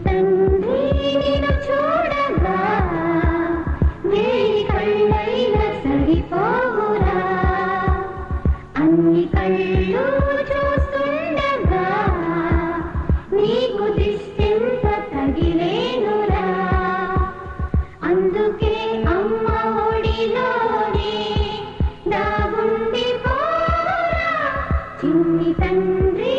తండ్రి నిన్ను చూడగా వేయి కళ్ళైన సరిపోవురా, అన్ని కళ్ళు చూస్తుండగా నీకు దిష్టెంత తగిలేనురా. అందుకే అమ్మ ఒడిలోనే దాగుండిపోరా, చిన్ని తండ్రి